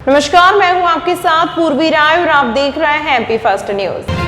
नमस्कार, मैं हूं आपके साथ पूर्वी राय और आप देख रहे हैं एमपी फर्स्ट न्यूज।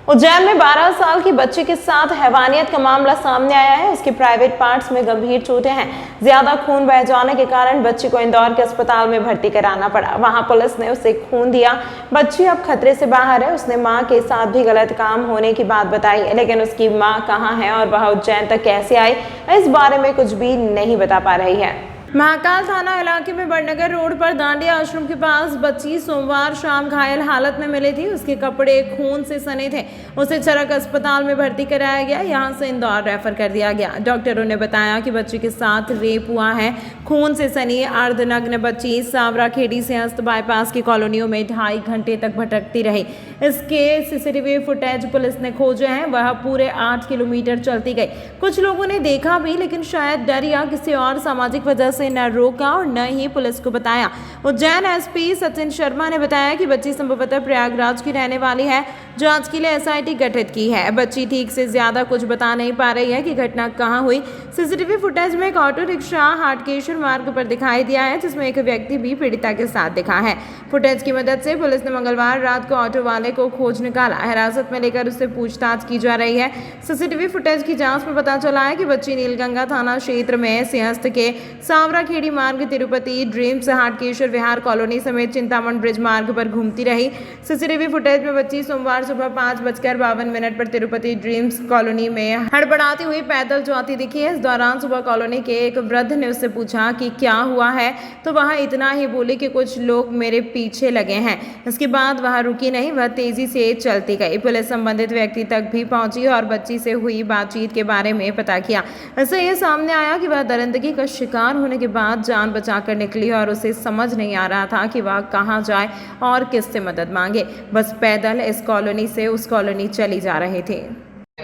उज्जैन में 12 साल की बच्ची के साथ हैवानियत का मामला सामने आया है। उसके प्राइवेट पार्ट्स में गंभीर चोटें हैं। ज्यादा खून बह जाने के कारण बच्ची को इंदौर के अस्पताल में भर्ती कराना पड़ा। वहां पुलिस ने उसे खून दिया। बच्ची अब खतरे से बाहर है। उसने मां के साथ भी गलत काम होने की बात बताई है, लेकिन उसकी मां कहां है और वह उज्जैन तक कैसे आई, इस बारे में कुछ भी नहीं बता पा रही है। महाकाल थाना इलाके में बड़नगर रोड पर दांडिया आश्रम के पास बच्ची सोमवार शाम घायल हालत में मिली थी। उसके कपड़े खून से सने थे। उसे चरक अस्पताल में भर्ती कराया गया। यहां से इंदौर रेफर कर दिया गया। डॉक्टरों ने बताया कि बच्ची के साथ रेप हुआ है। खून से सनी अर्धनग्न बच्ची सावरा खेड़ी से हस्त बाईपास की कॉलोनियों में 2.5 घंटे तक भटकती रही। इसके सीसीटीवी फुटेज पुलिस ने खोजे हैं। वह पूरे 8 किलोमीटर चलती गई। कुछ लोगों ने देखा भी, लेकिन शायद डर या किसी और सामाजिक वजह से न रोका और न ही पुलिस को बताया। उज्जैन एसपी सचिन शर्मा ने बताया कि बच्ची संभवतः प्रयागराज की रहने वाली है। जांच के लिए एसआईटी गठित की है। बच्ची ठीक से ज्यादा कुछ बता नहीं पा रही है कि घटना कहां हुई। सीसीटीवी फुटेज में एक ऑटो रिक्शा हाटकेश्वर मार्ग पर दिखाई दिया है, जिसमें एक व्यक्ति भी पीड़िता के साथ दिखा है। फुटेज की मदद से पुलिस ने मंगलवार रात को ऑटो वाले को खोज निकाला। हिरासत में लेकर उससे पूछताछ की जा रही है। सीसीटीवी फुटेज की जांच में पता चला है कि बच्ची नीलगंगा थाना क्षेत्र में सिंहस्थ के सावरा खेड़ी मार्ग, तिरुपति ड्रीम्स, हाटकेश्वर विहार कॉलोनी समेत चिंतामण ब्रिज मार्ग पर घूमती रही। सीसीटीवी फुटेज में बच्ची सोमवार सुबह 5:52 पर तिरुपति ड्रीम्स कॉलोनी में हड़बड़ाती हुई पैदल जाती दिखी है। इस दौरान सुबह कॉलोनी के एक वृद्ध ने उससे पूछा कि क्या हुआ है, तो वह इतना ही बोली कि कुछ लोग मेरे पीछे लगे हैं। इसके बाद वह रुकी नहीं, वह तेजी से चलती गई। पुलिस संबंधित व्यक्ति तक भी पहुंची और बच्ची से हुई बातचीत के बारे में पता किया। इससे यह सामने आया कि वह दरिंदगी का शिकार होने के बाद जान बचाकर निकली और उसे समझ नहीं आ रहा था कि वह कहां जाए और किससे मदद मांगे। बस पैदल इस कॉलोनी से उस कॉलोनी चली जा रहे थे।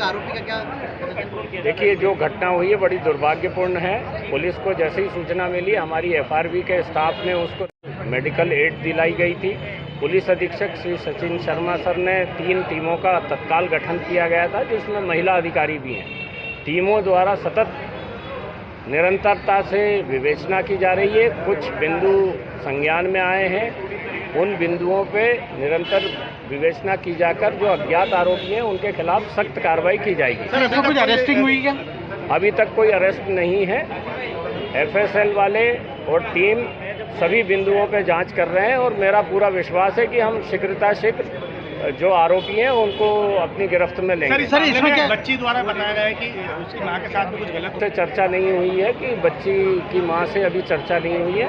आरोपी का क्या? देखिए, जो घटना हुई है बड़ी दुर्भाग्यपूर्ण है। पुलिस को जैसे ही सूचना मिली, हमारी एफआरबी के स्टाफ ने उसको मेडिकल एड दिलाई गई थी। पुलिस अधीक्षक श्री सचिन शर्मा सर ने 3 टीमों का तत्काल गठन किया गया था, जिसमें महिला अधिकारी भी हैं। टीमों द्वारा सतत निरंतरता से विवेचना की जा रही है। कुछ बिंदु संज्ञान में आए हैं। उन बिंदुओं पे निरंतर विवेचना की जाकर जो अज्ञात आरोपी हैं उनके खिलाफ सख्त कार्रवाई की जाएगी। सर, अभी कुछ अरेस्टिंग हुई क्या? अभी तक कोई अरेस्ट नहीं है। एफएसएल वाले और टीम सभी बिंदुओं पे जांच कर रहे हैं और मेरा पूरा विश्वास है कि हम शीघ्र जो आरोपी हैं उनको अपनी गिरफ्त में लेंगे। सर, इसमें क्या बच्ची द्वारा बताया गया है कि उसकी मां के साथ भी कुछ गलत से चर्चा नहीं हुई है कि बच्ची की मां से अभी चर्चा नहीं हुई है,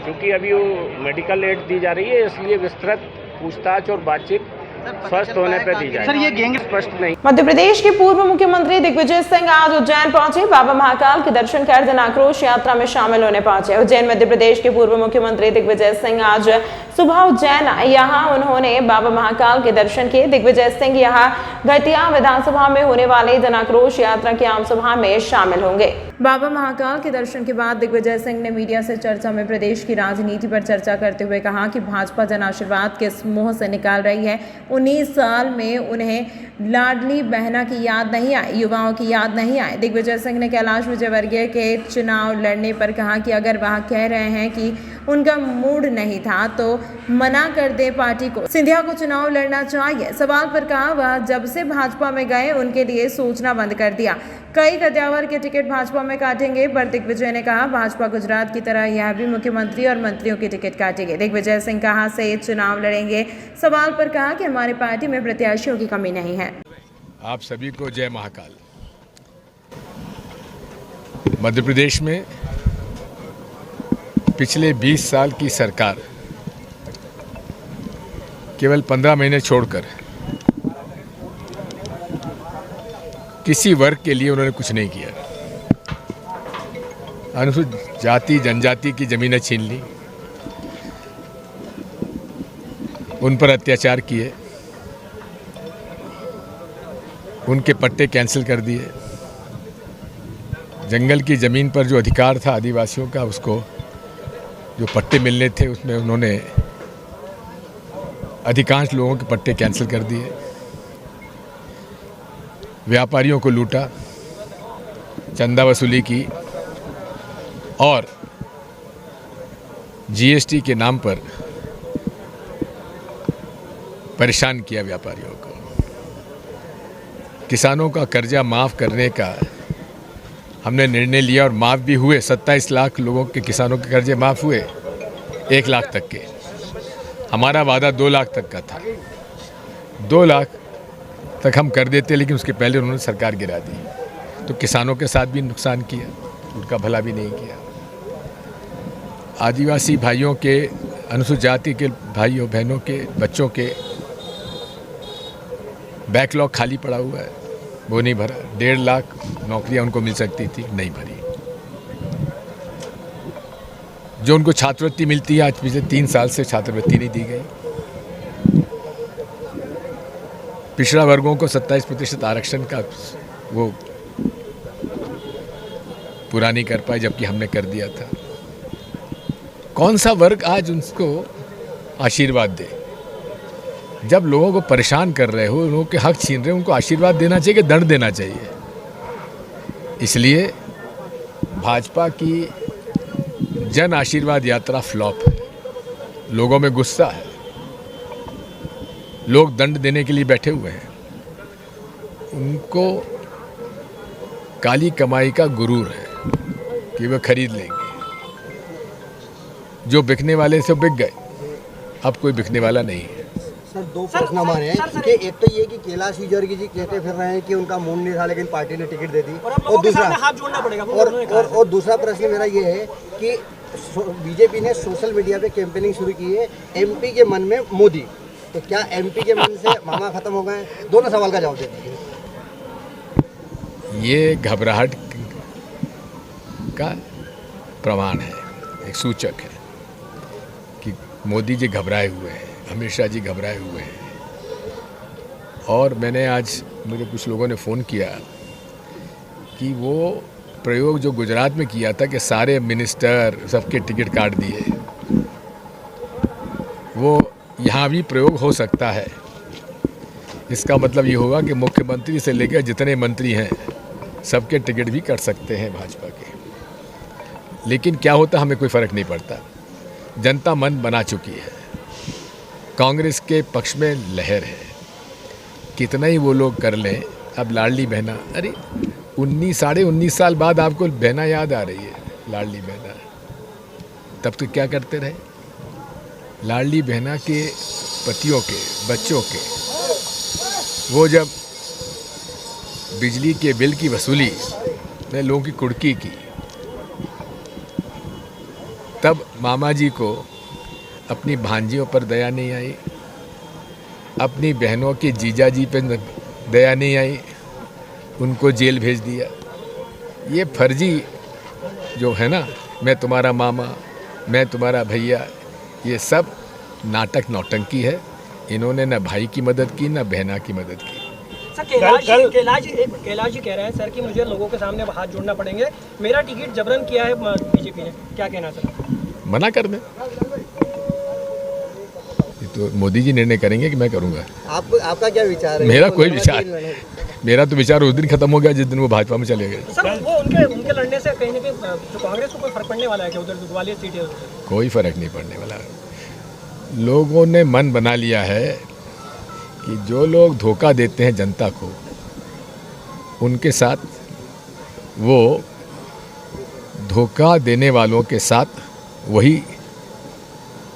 क्योंकि अभी वो मेडिकल एड दी जा रही है, इसलिए विस्तृत पूछताछ और बातचीत स्वस्थ होने पर दी जाएगी। सर, ये गैंग स्पष्ट नहीं। मध्य प्रदेश के पूर्व मुख्यमंत्री दिग्विजय सिंह आज उज्जैन पहुंचे। बाबा महाकाल के दर्शन कर जन आक्रोश यात्रा में शामिल होने पहुंचे। उज्जैन मध्य प्रदेश के पूर्व मुख्यमंत्री दिग्विजय सिंह आज सुबह उज्जैन आए। यहाँ उन्होंने बाबा महाकाल के दर्शन किए। दिग्विजय सिंह यहाँ घटिया विधानसभा में होने वाले जन आक्रोश यात्रा की आम सभा में शामिल होंगे। बाबा महाकाल के दर्शन के बाद दिग्विजय सिंह ने मीडिया से चर्चा में प्रदेश की राजनीति पर चर्चा करते हुए कहा कि भाजपा जन आशीर्वाद किस मुंह से निकाल रही है। 19 साल में उन्हें लाडली बहना की याद नहीं आई, युवाओं की याद नहीं आई। दिग्विजय सिंह ने कैलाश विजयवर्गीय के चुनाव लड़ने पर कहा कि अगर वह कह रहे हैं कि उनका मूड नहीं था तो मना कर दे पार्टी को। सिंधिया को चुनाव लड़ना चाहिए। सवाल पर कहा वह जब से भाजपा में गए उनके लिए सोचना बंद कर दिया। कई कद्यावर के टिकट भाजपा में काटेंगे, पर दिग्विजय ने कहा भाजपा गुजरात की तरह यह भी मुख्यमंत्री और मंत्रियों की टिकट काटेंगे। दिग्विजय सिंह कहां से चुनाव लड़ेंगे, सवाल पर कहा कि हमारी पार्टी में प्रत्याशियों की कमी नहीं है। आप सभी को जय महाकाल। मध्य प्रदेश में पिछले 20 साल की सरकार केवल 15 महीने छोड़कर किसी वर्ग के लिए उन्होंने कुछ नहीं किया। अनुसूचित जाति जनजाति की जमीनें छीन ली, उन पर अत्याचार किए, उनके पट्टे कैंसिल कर दिए। जंगल की ज़मीन पर जो अधिकार था आदिवासियों का, उसको जो पट्टे मिलने थे उसमें उन्होंने अधिकांश लोगों के पट्टे कैंसिल कर दिए। व्यापारियों को लूटा, चंदा वसूली की, और जीएसटी के नाम पर परेशान किया व्यापारियों को। किसानों का कर्जा माफ़ करने का हमने निर्णय लिया और माफ़ भी हुए। 27 लाख लोगों के किसानों के कर्जे माफ़ हुए 1 लाख तक के। हमारा वादा 2 लाख तक का था। 2 लाख तक हम कर देते, लेकिन उसके पहले उन्होंने सरकार गिरा दी। तो किसानों के साथ भी नुकसान किया, उनका भला भी नहीं किया। आदिवासी भाइयों के, अनुसूचित जाति के भाइयों बहनों के बच्चों के बैकलॉग खाली पड़ा हुआ है, वो नहीं भरा। 1.5 लाख नौकरियां उनको मिल सकती थी, नहीं भरी। जो उनको छात्रवृत्ति मिलती है, आज पिछले 3 साल से छात्रवृत्ति नहीं दी गई। पिछड़ा वर्गों को 27% आरक्षण का वो पूरा नहीं कर पाए, जबकि हमने कर दिया था। कौन सा वर्ग आज उनको आशीर्वाद दे? जब लोगों को परेशान कर रहे हो, लोगों के हक छीन रहे हो, उनको आशीर्वाद देना चाहिए कि दंड देना चाहिए? इसलिए भाजपा की जन आशीर्वाद यात्रा फ्लॉप है। लोगों में गुस्सा है, लोग दंड देने के लिए बैठे हुए हैं। उनको काली कमाई का गुरूर है कि वे खरीद लेंगे। जो बिकने वाले से बिक गए, अब कोई बिकने वाला नहीं है। सर, 2 प्रश्न हमारे हैं कि एक तो ये कि कैलाश विजयवर्गीय जी कहते फिर रहे हैं कि उनका मूड नहीं था, लेकिन पार्टी ने टिकट दे दी। और दूसरा हाथ जोड़ना पड़ेगा। और दूसरा प्रश्न मेरा ये है कि बीजेपी ने सोशल मीडिया पे कैंपेनिंग शुरू की है, एमपी के मन में मोदी, तो क्या एमपी के मन से मामा खत्म हो गए? दोनों सवाल का जवाब दे दीजिए। ये घबराहट का प्रमाण है, एक सूचक है कि मोदी जी घबराए हुए हैं, अमित शाह जी घबराए हुए हैं। और मैंने आज, मुझे कुछ लोगों ने फ़ोन किया कि वो प्रयोग जो गुजरात में किया था कि सारे मिनिस्टर सबके टिकट काट दिए, वो यहाँ भी प्रयोग हो सकता है। इसका मतलब ये होगा कि मुख्यमंत्री से लेकर जितने मंत्री हैं सबके टिकट भी कट सकते हैं भाजपा के। लेकिन क्या होता, हमें कोई फ़र्क नहीं पड़ता। जनता मन बना चुकी है। कांग्रेस के पक्ष में लहर है, कितना ही वो लोग कर लें। अब लाडली बहना, अरे 19 साल बाद आपको बहना याद आ रही है, लाडली बहना। तब तो क्या करते रहे? लाडली बहना के पतियों के, बच्चों के, वो जब बिजली के बिल की वसूली में लोगों की कुड़की की, तब मामा जी को अपनी भांजियों पर दया नहीं आई, अपनी बहनों के जीजा जी पर दया नहीं आई, उनको जेल भेज दिया। ये फर्जी जो है ना, मैं तुम्हारा मामा, मैं तुम्हारा भैया, ये सब नाटक नौटंकी है। इन्होंने न भाई की मदद की, न बहना की मदद की। सर, कैलाश जी कह रहे हैं सर कि मुझे लोगों के सामने हाथ जोड़ना पड़ेंगे, मेरा टिकट जबरन किया है बीजेपी ने, क्या कहना सर? मना कर दें। ये तो मोदी जी निर्णय करेंगे कि मैं करूंगा। आपका क्या विचार है? मेरा कोई विचार, मेरा तो विचार उस दिन खत्म हो गया जिस दिन वो भाजपा में चले गए। सर, वो उनके लड़ने से कहीं ना कहीं तो कांग्रेस को कोई फर्क पड़ने वाला है क्या? उधर ग्वालियर सीट है, कोई फर्क नहीं पड़ने वाला। लोगों ने मन बना लिया है कि जो लोग धोखा देते हैं जनता को, उनके साथ वो धोखा देने वालों के साथ वही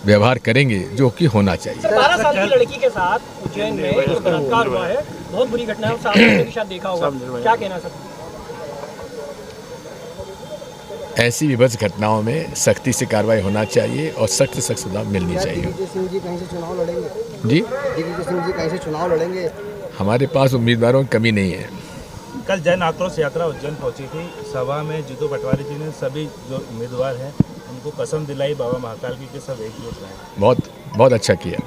व्यवहार करेंगे जो कि होना चाहिए। सर, 12 साल की लड़की के साथ उज्जैन में जो बलात्कार हुआ है, बहुत बुरी घटना है, और सामने के साथ देखा होगा, क्या कहना सर? ऐसी विभत्स घटनाओं में सख्ती से कार्रवाई होना चाहिए और सख्त से सख्त सजा मिलनी चाहिए। दिग्विजय सिंह जी कहीं से चुनाव लड़ेंगे? जी, दिग्विजय सिंह जी कहीं से चुनाव लड़ेंगे? हमारे पास उम्मीदवारों की कमी नहीं है। कल जन आक्रोश यात्रा उज्जैन पहुंची थी। सभा में जीतू पटवारी जी ने सभी जो उम्मीदवार हैं उनको कसम दिलाई बाबा महाकाल की कि सब एकजुट रहें। बहुत अच्छा किया।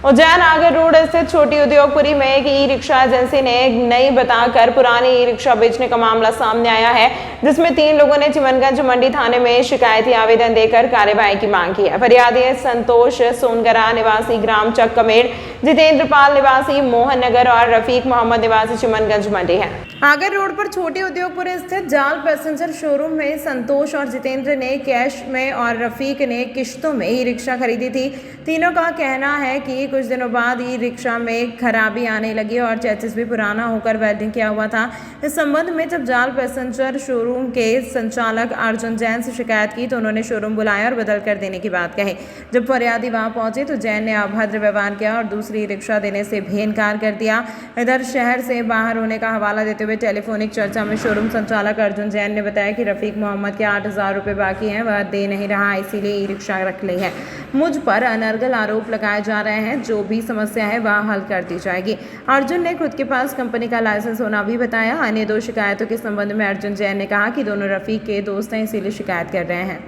उज्जैन आगर रोड स्थित छोटी उद्योगपुरी में एक ई रिक्शा एजेंसी ने एक नई बताकर पुरानी ई रिक्शा बेचने का मामला सामने आया है, जिसमें 3 लोगों ने चिमनगंज मंडी थाने में शिकायती आवेदन देकर कार्यवाही की मांग की है। फरियादी संतोष सोनगरा निवासी ग्राम चक कमेड़, जितेंद्र पाल निवासी मोहन नगर और रफीक मोहम्मद निवासी चिमनगंज मंडी है। आगर रोड पर छोटे उद्योगपुर स्थित जाल पैसेंजर शोरूम में संतोष और जितेंद्र ने कैश में और रफीक ने किश्तों में ई रिक्शा खरीदी थी। तीनों का कहना है कि कुछ दिनों बाद ई रिक्शा में खराबी आने लगी और चेसिस भी पुराना होकर वेल्डिंग किया हुआ था। इस संबंध में जब जाल पैसेंजर शोरूम के संचालक अर्जुन जैन से शिकायत की तो उन्होंने शोरूम बुलाया और बदल कर देने की बात कही। जब फरियादी वहां पहुंचे तो जैन ने अभद्र व्यवहार किया और दूसरी ई रिक्शा देने से भी इनकार कर दिया। इधर शहर से बाहर होने का हवाला देते हुए टेलीफोनिक चर्चा में शोरूम संचालक अर्जुन जैन ने बताया कि रफीक मोहम्मद के 8,000 रुपये बाकी हैं, वह दे नहीं रहा, इसीलिए ई रिक्शा रख ली है। मुझ पर अनर्गल आरोप लगाए जा रहे हैं, जो भी समस्या है वह हल कर दी जाएगी। अर्जुन ने खुद के पास कंपनी का लाइसेंस होना भी बताया। अन्य 2 शिकायतों के संबंध में अर्जुन जैन ने कहा कि दोनों रफीक के दोस्त हैं, इसीलिए शिकायत कर रहे हैं।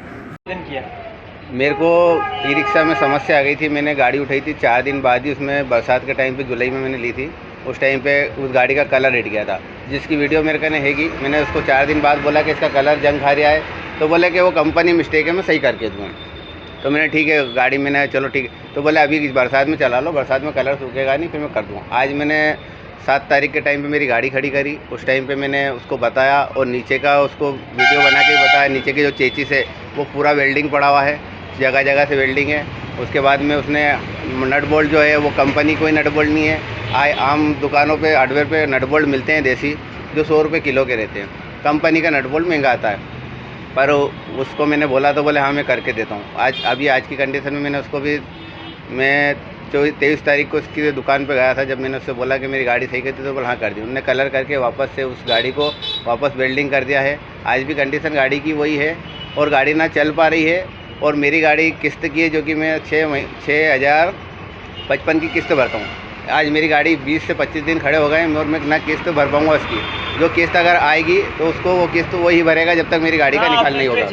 मेरे को ई रिक्शा में समस्या आ गई थी। मैंने गाड़ी उठाई थी 4 दिन बाद ही, उसमें बरसात के टाइम पे जुलाई में मैंने ली थी। उस टाइम पे उस गाड़ी का कलर हिट गया था, जिसकी वीडियो मेरे कने हैगी। मैंने उसको 4 दिन बाद बोला कि इसका कलर जंग खा रहा है, तो बोले कि वो कंपनी मिस्टेक है, मैं सही करके दूँ। तो मैंने ठीक है, गाड़ी मैंने चलो ठीक है, तो बोले अभी बरसात में चला लो, बरसात में कलर सूखेगा नहीं, फिर मैं कर दूँ। आज मैंने 7 तारीख के टाइम पे मेरी गाड़ी खड़ी करी। उस टाइम पे मैंने उसको बताया और नीचे का उसको वीडियो बना के बताया। नीचे की जो चेचिस है वो पूरा वेल्डिंग पड़ा हुआ है, जगह जगह से वेल्डिंग है। उसके बाद में उसने नट बोल्ट जो है वो कंपनी कोई नट बोल्ट नहीं है। आम दुकानों पे हार्डवेयर पे नट बोल्ट मिलते हैं देसी, जो 100 रुपये किलो के रहते हैं। कंपनी का नट बोल्ट महंगा आता है। पर उसको मैंने बोला तो बोले हाँ मैं करके देता हूँ। आज की कंडीशन में मैंने उसको भी, मैं 23 तारीख को उसकी दुकान पे गया था। जब मैंने उससे बोला कि मेरी गाड़ी सही करती तो बोला हाँ कर दी। उन्होंने कलर करके वापस से उस गाड़ी को वापस वेल्डिंग कर दिया है। आज भी कंडीशन गाड़ी की वही है और गाड़ी ना चल पा रही है। और मेरी गाड़ी किस्त की है, जो कि मैं 6,055 की किस्त भरता हूँ। आज मेरी गाड़ी 20 से 25 दिन खड़े हो गए और मैं ना किस्त भर पाऊँगा उसकी। जो किस्त अगर आएगी तो उसको वो किस्त वही भरेगा जब तक मेरी गाड़ी का निकाल नहीं होगा।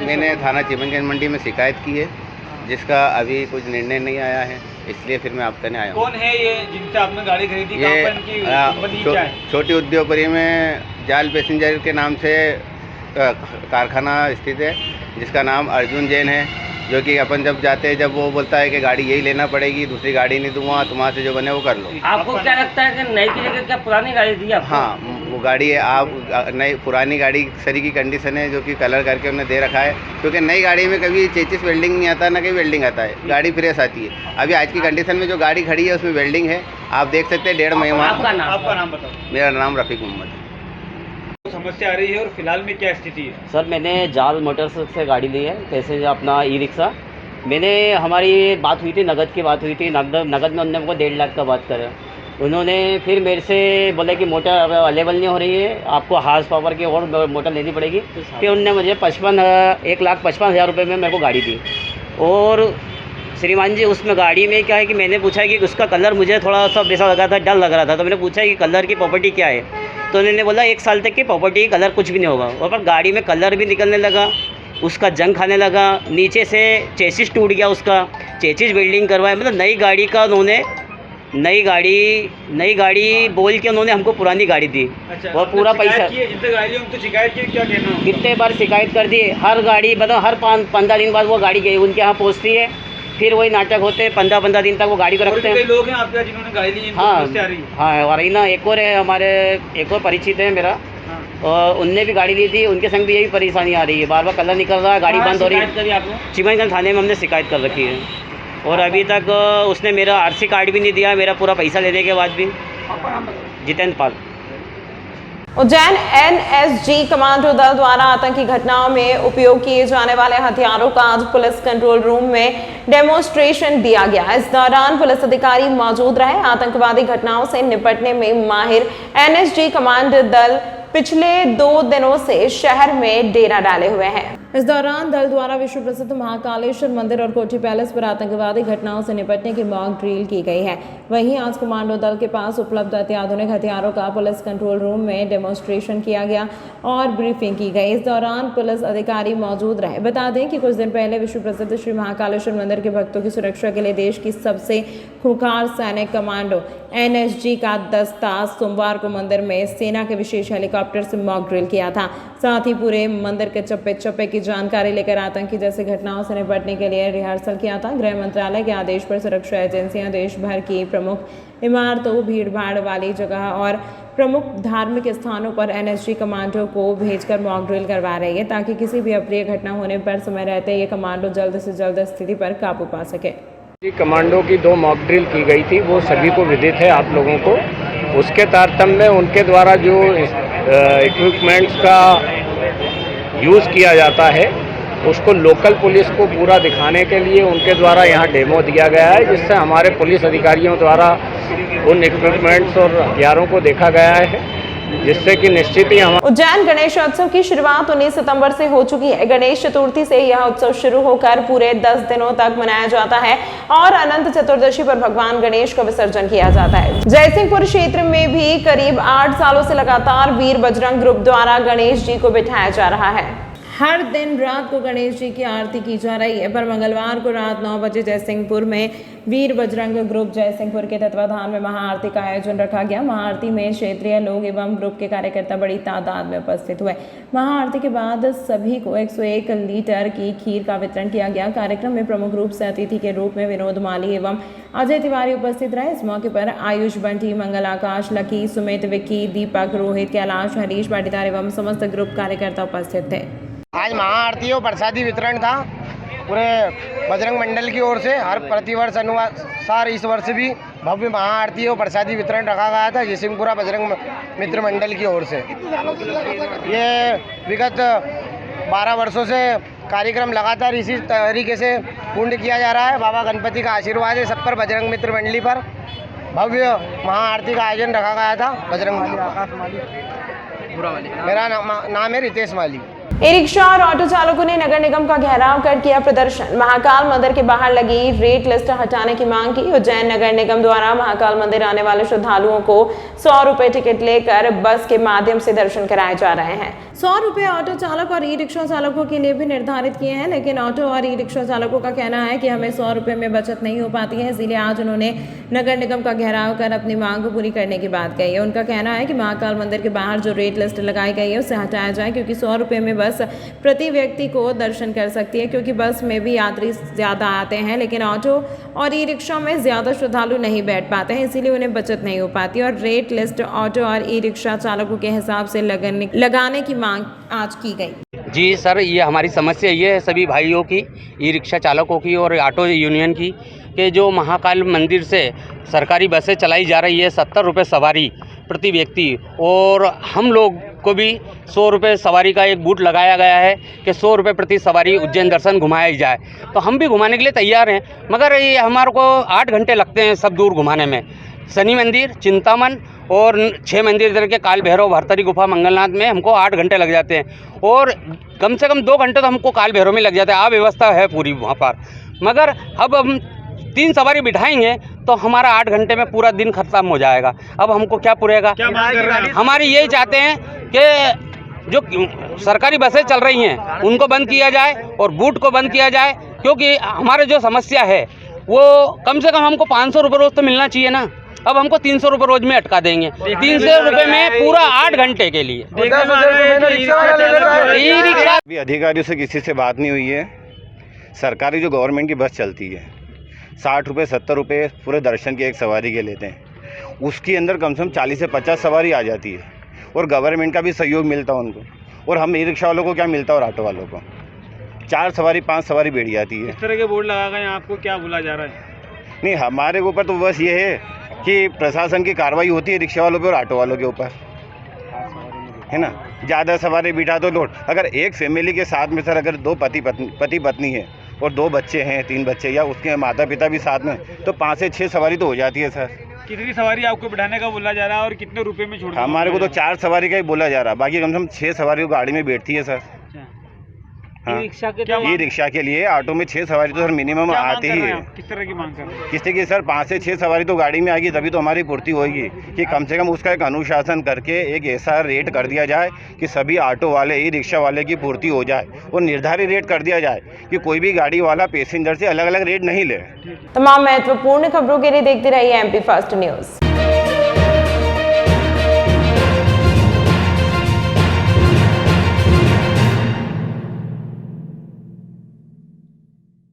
मैंने थाना चिमनगंज मंडी में शिकायत की है, जिसका अभी कुछ निर्णय नहीं आया है, इसलिए फिर मैं आपके आया हूँ। कौन है ये जिनसे आपने गाड़ी खरीदी? ये छोटी उद्योगपुरी में जाल पैसेंजर के नाम से कारखाना स्थित है, जिसका नाम अर्जुन जैन है। जो कि अपन जब जाते हैं, जब वो बोलता है कि गाड़ी यही लेना पड़ेगी, दूसरी गाड़ी नहीं दूंगा, तुम्हारे से जो बने वो कर लो। आपको क्या लगता है कि नई की जगह क्या पुरानी गाड़ी दी आपको? हाँ, वो गाड़ी है। आप नई पुरानी गाड़ी सरी की कंडीशन है, जो कि कलर करके उन्होंने दे रखा है। क्योंकि नई गाड़ी में कभी चेचिस वेल्डिंग नहीं आता, ना कहीं वेल्डिंग आता है, गाड़ी फ्रेश आती है। अभी आज की कंडीशन में जो गाड़ी खड़ी है उसमें वेल्डिंग है, आप देख सकते हैं। 1.5 महीना। आपका नाम बताओ। मेरा नाम रफीक मोहम्मद। समस्या आ रही है और फिलहाल में क्या स्थिति है? सर, मैंने जाल मोटर्स से गाड़ी ली है, पैसेंजर अपना ई रिक्शा। मैंने हमारी बात हुई थी, नगद की बात हुई थी। नगद में उन्होंने हमको 1.5 लाख का बात करा। उन्होंने फिर मेरे से बोला कि मोटर अवेलेबल नहीं हो रही है, आपको हार्स पावर की और मोटर लेनी पड़ेगी। फिर उन्होंने मुझे 1,55,000 रुपये में मेरे को गाड़ी दी। और श्रीमान जी, उसमें गाड़ी में क्या है कि मैंने पूछा कि उसका कलर मुझे थोड़ा सा वैसा लगा था, डर लग रहा था। तो मैंने पूछा कि कलर की प्रॉपर्टी क्या है, तो उन्होंने बोला 1 साल तक की प्रॉपर्टी, कलर कुछ भी नहीं होगा। और पर गाड़ी में कलर भी निकलने लगा, उसका जंग खाने लगा, नीचे से चेसिस टूट गया, उसका चेसिस वेल्डिंग करवाया। मतलब नई गाड़ी का उन्होंने नई गाड़ी बोल के उन्होंने हमको पुरानी गाड़ी दी। अच्छा, और पूरा पैसा शिकायत की, क्या कहना है? कितने बार शिकायत कर दी। हर गाड़ी मतलब हर 15 दिन बाद वो गाड़ी गई उनके यहाँ पहुँचती है, फिर वही नाटक होते हैं। 15 दिन तक वो गाड़ी को रखते हैं। लोग हैं आपके जिन्होंने गाड़ी ली, हाँ, और ना एक और है, हमारे एक और परिचित है मेरा, और उनने भी गाड़ी ली थी, उनके संग भी यही परेशानी आ रही है। बार बार कलर निकल रहा है, गाड़ी बंद हो रही है। चिमनगंज थाने में हमने शिकायत कर रखी है और अभी तक उसने मेरा आरसी कार्ड भी नहीं दिया, मेरा पूरा पैसा लेने के बाद भी। जितेंद्र पाल। उज्जैन एनएसजी कमांडो दल द्वारा आतंकी घटनाओं में उपयोग किए जाने वाले हथियारों का आज पुलिस कंट्रोल रूम में डेमोन्स्ट्रेशन दिया गया। इस दौरान पुलिस अधिकारी मौजूद रहे। आतंकवादी घटनाओं से निपटने में माहिर एनएसजी कमांडो दल पिछले 2 दिनों से शहर में डेरा डाले हुए हैं। इस दौरान दल द्वारा विश्व प्रसिद्ध महाकालेश्वर मंदिर और कोठी पैलेस पर आतंकवादी घटनाओं से निपटने की मॉक ड्रिल की गई है। वहीं आज कमांडो दल के पास उपलब्ध अत्याधुनिक हथियारों का पुलिस कंट्रोल रूम में डेमोन्स्ट्रेशन किया गया और ब्रीफिंग की गई। इस दौरान पुलिस अधिकारी मौजूद रहे। बता दें कि कुछ दिन पहले विश्व प्रसिद्ध श्री महाकालेश्वर मंदिर के भक्तों की सुरक्षा के लिए देश की सबसे खूंखार सैनिक कमांडो एनएसजी का दस्ता सोमवार को मंदिर में सेना के विशेष हेलीकॉप्टर से मॉक ड्रिल किया था। साथ ही पूरे मंदिर के चप्पे चप्पे की की जानकारी लेकर आतंकी जैसी घटनाओं से निपटने के लिए रिहर्सल किया था। गृह मंत्रालय के आदेश पर सुरक्षा एजेंसियां देश भर की प्रमुख इमारतों, भीड़भाड़ वाली जगह और प्रमुख धार्मिक स्थानों पर एनएसजी कमांडो को भेजकर मॉक ड्रिल करवा रही है, ताकि किसी भी अप्रिय घटना होने पर समय रहते ये कमांडो जल्द से जल्द स्थिति पर काबू पा सके। कमांडो की 2 मॉक ड्रिल की गई थी, वो सभी को विदित है आप लोगों को। उसके तारतम्य में उनके द्वारा जो इक्विपमेंट्स का यूज़ किया जाता है उसको लोकल पुलिस को पूरा दिखाने के लिए उनके द्वारा यहाँ डेमो दिया गया है, जिससे हमारे पुलिस अधिकारियों द्वारा उन इक्विपमेंट्स और हथियारों को देखा गया है, जिससे कि निश्चित ही हमारे उज्जैन गणेशोत्सव की शुरुआत 19 सितंबर से हो चुकी है। गणेश चतुर्थी से यह उत्सव शुरू होकर पूरे 10 दिनों तक मनाया जाता है और अनंत चतुर्दशी पर भगवान गणेश का विसर्जन किया जाता है। जयसिंहपुर क्षेत्र में भी करीब 8 सालों से लगातार वीर बजरंग ग्रुप द्वारा गणेश जी को बिठाया जा रहा है। हर दिन रात को गणेश जी की आरती की जा रही है, पर मंगलवार को रात 9 बजे जयसिंहपुर में वीर बजरंग ग्रुप जयसिंहपुर के तत्वाधान में महाआरती का आयोजन रखा गया। महाआरती में क्षेत्रीय लोग एवं ग्रुप के कार्यकर्ता बड़ी तादाद में उपस्थित हुए। महाआरती के बाद सभी को 101 लीटर की खीर का वितरण किया गया। कार्यक्रम में प्रमुख रूप से अतिथि के रूप में विनोद माली एवं अजय तिवारी उपस्थित रहे। इस मौके पर आयुष बंटी, मंगल आकाश, लकी, सुमित, विक्की, दीपक, रोहित, कैलाश, हरीश पाटीदार एवं समस्त ग्रुप कार्यकर्ता उपस्थित थे। आज महाआरती और प्रसादी वितरण था पूरे बजरंग मंडल की ओर से। हर प्रतिवर्ष अनुसार इस वर्ष भी भव्य महाआरती और प्रसादी वितरण रखा गया था जयसिंहपुरा बजरंग मित्र मंडल की ओर से। ये विगत 12 वर्षों से कार्यक्रम लगातार इसी तरीके से पूर्ण किया जा रहा है। बाबा गणपति का आशीर्वाद है सब पर। बजरंग मित्र मंडली पर भव्य महाआरती का आयोजन रखा गया था। बजरंग माली, आकाश माली, मेरा नाम है रितेश माली। ई रिक्शा और ऑटो चालकों ने नगर निगम का घेराव कर किया प्रदर्शन। महाकाल मंदिर के बाहर लगी रेट लिस्ट हटाने की मांग की। उज्जैन नगर निगम द्वारा महाकाल मंदिर आने वाले श्रद्धालुओं को 100 रुपए टिकट लेकर बस के माध्यम से दर्शन कराए जा रहे हैं। 100 रुपए ऑटो चालक और ई रिक्शा चालकों के लिए भी निर्धारित किए हैं, लेकिन ऑटो और ई रिक्शा चालकों का कहना है कि हमें 100 रुपए में बचत नहीं हो पाती है, इसीलिए आज उन्होंने नगर निगम का घेराव कर अपनी मांग को पूरी करने की बात कही है। उनका कहना है कि महाकाल मंदिर के बाहर जो रेट लिस्ट लगाई गई है उसे हटाया जाए, क्योंकि 100 रुपए में बस प्रति व्यक्ति को दर्शन कर सकती है, क्योंकि बस में भी यात्री ज़्यादा आते हैं, लेकिन ऑटो और ई रिक्शा में ज़्यादा श्रद्धालु नहीं बैठ पाते हैं, इसीलिए उन्हें बचत नहीं हो पाती। और रेट लिस्ट ऑटो और ई रिक्शा चालकों के हिसाब से लगाने की मांग आज की गई। जी सर, ये हमारी समस्या ये है सभी भाइयों की, ई रिक्शा चालकों की और ऑटो यूनियन की, कि जो महाकाल मंदिर से सरकारी बसें चलाई जा रही है 70 रुपये सवारी प्रति व्यक्ति, और हम लोग को भी 100 रुपये सवारी का एक बूट लगाया गया है कि 100 रुपये प्रति सवारी उज्जैन दर्शन घुमाया जाए। तो हम भी घुमाने के लिए तैयार हैं, मगर ये हमारे को 8 घंटे लगते हैं सब दूर घुमाने में। शनि मंदिर, चिंतामन और 6 मंदिर इधर के काल भैरव, भरतरी गुफा, मंगलनाथ में हमको 8 घंटे लग जाते हैं, और कम से कम 2 घंटे तो हमको काल भैरव में लग जाता है। अव्यवस्था है पूरी वहाँ पर, मगर अब हम 3 सवारी बिठाएंगे तो हमारा 8 घंटे में पूरा दिन खत्म हो जाएगा। अब हमको क्या पुरेगा? हमारी यही चाहते हैं कि जो सरकारी बसें चल रही हैं उनको बंद किया जाए और बूट को बंद किया जाए, क्योंकि हमारे जो समस्या है वो कम से कम हमको 500 रुपये रोज़ तो मिलना चाहिए ना। अब हमको 300 रुपये रोज में अटका देंगे, 300 रुपये में पूरा 8 घंटे के लिए। अभी अधिकारियों से किसी से बात नहीं हुई है। सरकारी जो गवर्नमेंट की बस चलती है 60 रुपये 70 रुपये पूरे दर्शन की एक सवारी के लेते हैं, उसके अंदर कम से कम 40 से 50 सवारी आ जाती है, और गवर्नमेंट का भी सहयोग मिलता है उनको, और हम ई रिक्शा वालों को क्या मिलता है और ऑटो वालों को 4 सवारी 5 सवारी बैठ जाती है। इस तरह के बोर्ड लगा गए, आपको क्या बोला जा रहा है? नहीं, हमारे ऊपर तो बस ये है कि प्रशासन की कार्रवाई होती है रिक्शा वालों पे और ऑटो वालों के ऊपर, है ना। ज़्यादा सवारी बिठा तो लोड, अगर एक फैमिली के साथ में सर अगर 2 पति पत्नी है और 2 बच्चे हैं, 3 बच्चे या उसके माता पिता भी साथ में, तो 5 से 6 सवारी तो हो जाती है सर। कितनी सवारी आपको बिठाने का बोला जा रहा है और कितने रुपए में छोड़? हमारे को तो 4 सवारी का ही बोला जा रहा है, बाकी कम से कम 6 सवारी गाड़ी में बैठती है सर। हाँ, ई रिक्शा के लिए ऑटो में 6 सवारी तो सर मिनिमम आती ही है। किस तरह की मांग कर रहे हैं? किससे की सर 5 से 6 सवारी तो गाड़ी में आएगी, तभी तो हमारी पूर्ति होगी, कि कम से कम उसका एक अनुशासन करके एक ऐसा रेट कर दिया जाए कि सभी ऑटो वाले ई रिक्शा वाले की पूर्ति हो जाए, और निर्धारित रेट कर दिया जाए कि कोई भी गाड़ी वाला पैसेंजर से अलग अलग रेट नहीं ले। तमाम महत्वपूर्ण खबरों के लिए देखते रहिए MP फर्स्ट न्यूज़।